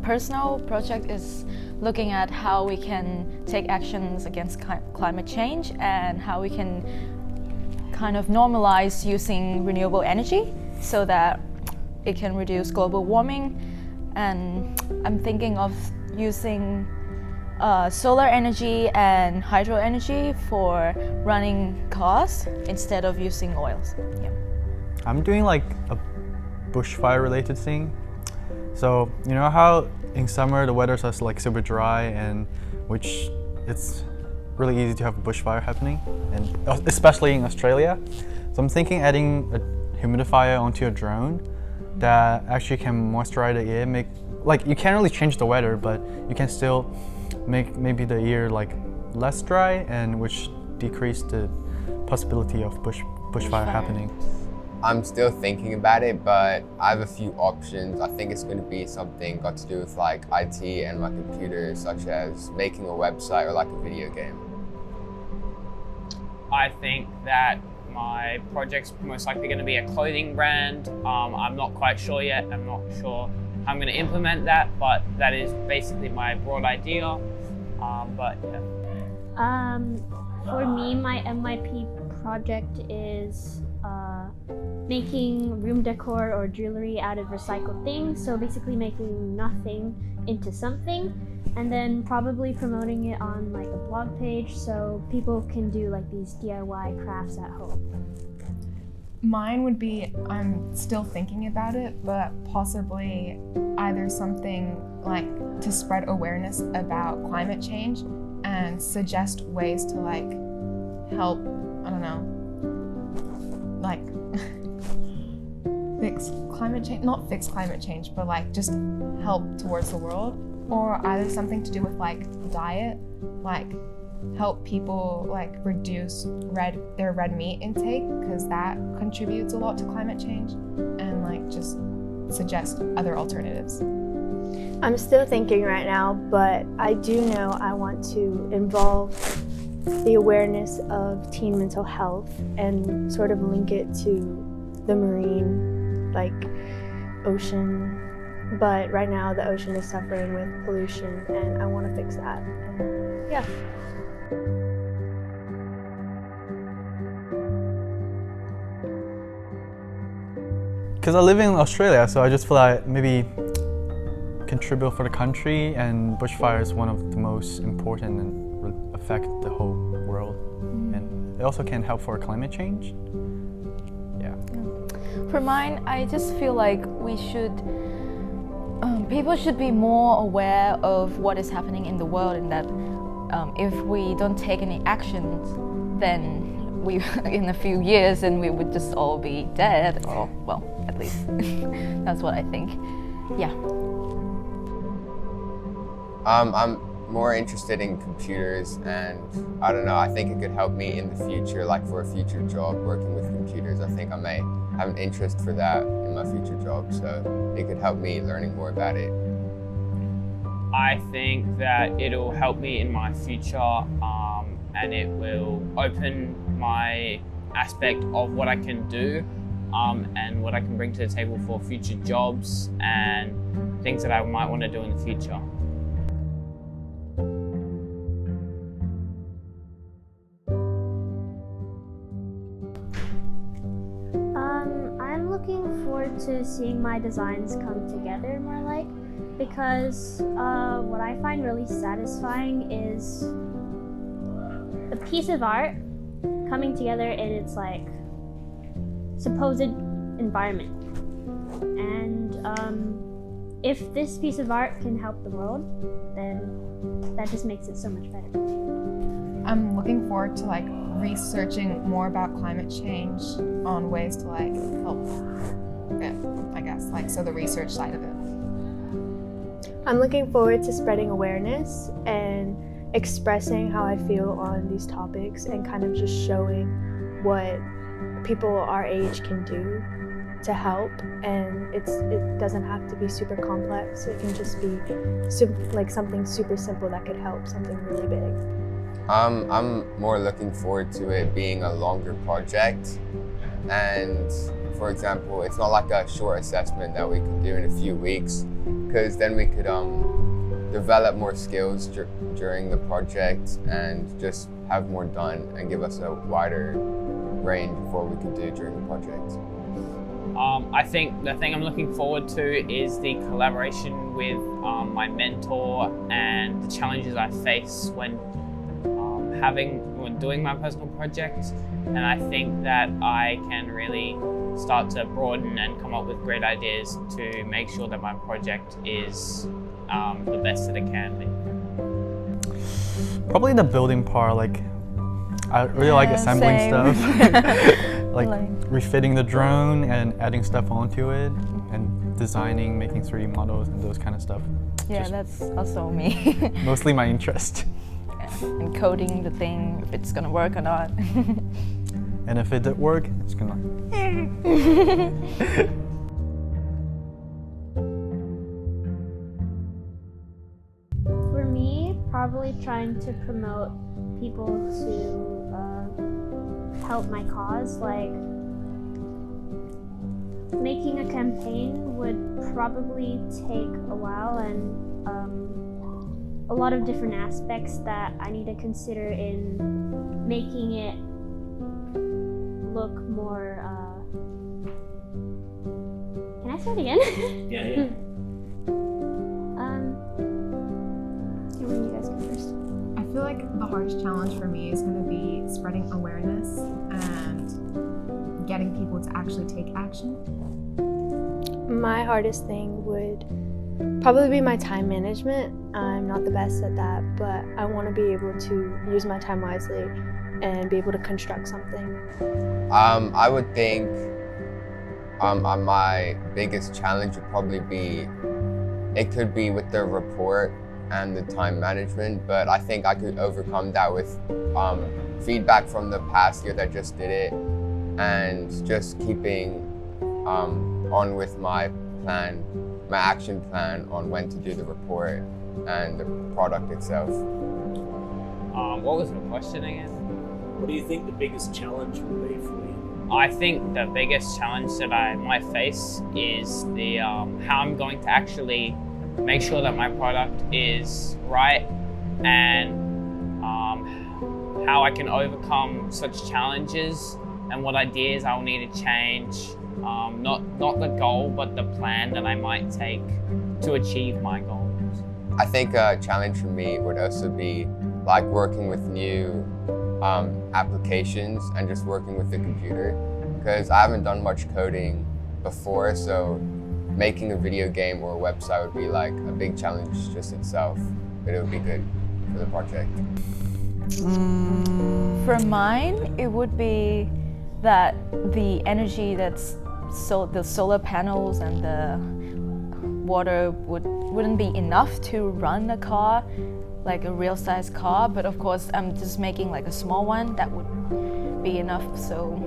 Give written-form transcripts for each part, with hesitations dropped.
personal project is looking at how we can take actions against climate change and how we can kind of normalize using renewable energy so that it can reduce global warming. And I'm thinking of using solar energy and hydro energy for running cars instead of using oils. Yeah. I'm doing like a bushfire related thing. So you know how in summer the weather's like super dry and which it's really easy to have a bushfire happening, and especially in Australia. So I'm thinking adding a humidifier onto a drone that actually can moisturize the air, you can't really change the weather, but you can still make maybe the air like less dry, and which decrease the possibility of bushfire happening. I'm still thinking about it, but I have a few options. I think it's going to be something got to do with like IT and my computer, such as making a website or like a video game. I think that my project's most likely going to be a clothing brand. I'm not quite sure yet. I'm not sure how I'm going to implement that, but that is basically my broad idea. But yeah. For me, my MYP project is making room decor or jewelry out of recycled things. So basically making nothing into something, and then probably promoting it on like a blog page so people can do like these DIY crafts at home. Mine would be, I'm still thinking about it, but possibly either something like to spread awareness about climate change and suggest ways to like help, I don't know, like fix climate change, not fix climate change, but like just help towards the world. Or either something to do with like diet, like help people like reduce their red meat intake, because that contributes a lot to climate change, and like just suggest other alternatives. I'm still thinking right now, but I do know I want to involve the awareness of teen mental health and sort of link it to the marine, like ocean. But right now the ocean is suffering with pollution and I want to fix that. And yeah. Because I live in Australia, so I just feel like maybe contribute for the country, and bushfire is one of the most important and will affect the whole world. And it also can help for climate change. Yeah. For mine, I just feel like people should be more aware of what is happening in the world, and that if we don't take any actions, then we, in a few years, and we would just all be dead, or well, at least that's what I think. Yeah. I'm more interested in computers, and I don't know, I think it could help me in the future, like for a future job working with computers. I think I may have an interest for that in my future job, so it could help me learning more about it. I think that it'll help me in my future, and it will open my aspect of what I can do and what I can bring to the table for future jobs and things that I might want to do in the future. I'm looking forward to seeing my designs come together more like, because what I find really satisfying is a piece of art coming together in its like supposed environment. And if this piece of art can help the world, then that just makes it so much better. I'm looking forward to like researching more about climate change on ways to like help it, I guess, like so the research side of it. I'm looking forward to spreading awareness and expressing how I feel on these topics, and kind of just showing what people our age can do to help. And it doesn't have to be super complex. It can just be like something super simple that could help something really big. I'm more looking forward to it being a longer project, and for example, it's not like a short assessment that we could do in a few weeks, because then we could develop more skills during the project and just have more done and give us a wider range of what we could do during the project. I think the thing I'm looking forward to is the collaboration with my mentor and the challenges I face when doing my personal project. And I think that I can really start to broaden and come up with great ideas to make sure that my project is the best that it can be. Probably the building part, like I really like assembling same. stuff. like refitting the drone and adding stuff onto it and designing, making 3D models and those kind of stuff. Yeah, Just that's also me. mostly my interest. And coding the thing, if it's gonna work or not. And if it did work, it's gonna. For me, probably trying to promote people to help my cause. Like, making a campaign would probably take a while and a lot of different aspects that I need to consider in making it look more. Can I start again? Yeah. When you guys go first. I feel like the hardest challenge for me is going to be spreading awareness and getting people to actually take action. My hardest thing would probably be my time management. I'm not the best at that, but I want to be able to use my time wisely and be able to construct something. I would think my biggest challenge would probably be, it could be with the report and the time management, but I think I could overcome that with feedback from the past year that just did it and just keeping on with my plan, my action plan on when to do the report and the product itself. What was the question again? What do you think the biggest challenge will be for you? I think the biggest challenge that I might face is the how I'm going to actually make sure that my product is right, and how I can overcome such challenges and what ideas I'll need to change. Not the goal, but the plan that I might take to achieve my goals. I think a challenge for me would also be like working with new applications and just working with the computer, because I haven't done much coding before, so making a video game or a website would be like a big challenge just itself, but it would be good for the project. For mine, it would be that the energy that's the solar panels and the water wouldn't be enough to run a car, like a real size car, but of course I'm just making like a small one that would be enough. So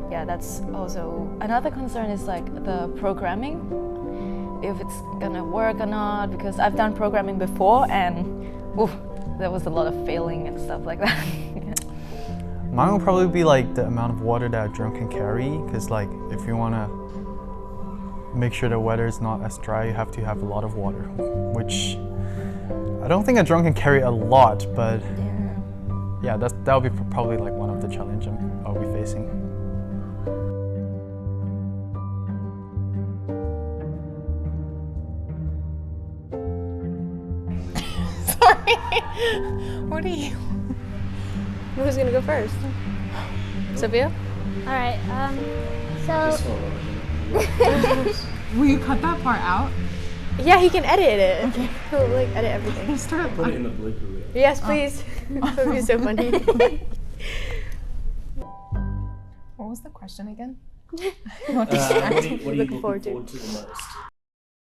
yeah, that's also another concern, is like the programming, if it's gonna work or not, because I've done programming before and there was a lot of failing and stuff like that. Mine will probably be like the amount of water that a drone can carry, because like if you want to make sure the weather is not as dry, you have to have a lot of water, which I don't think a drone can carry a lot, but yeah, that'll be probably like one of the challenges I'll be facing. Sorry. What are you? Who's gonna go first? Sophia? All right. So. Will you cut that part out? Yeah, he can edit it. Okay. He'll like edit everything. Put it in the blooper reel. Yes, please. That would be so funny. What was the question again? What are you looking Looking forward forward to to. the most?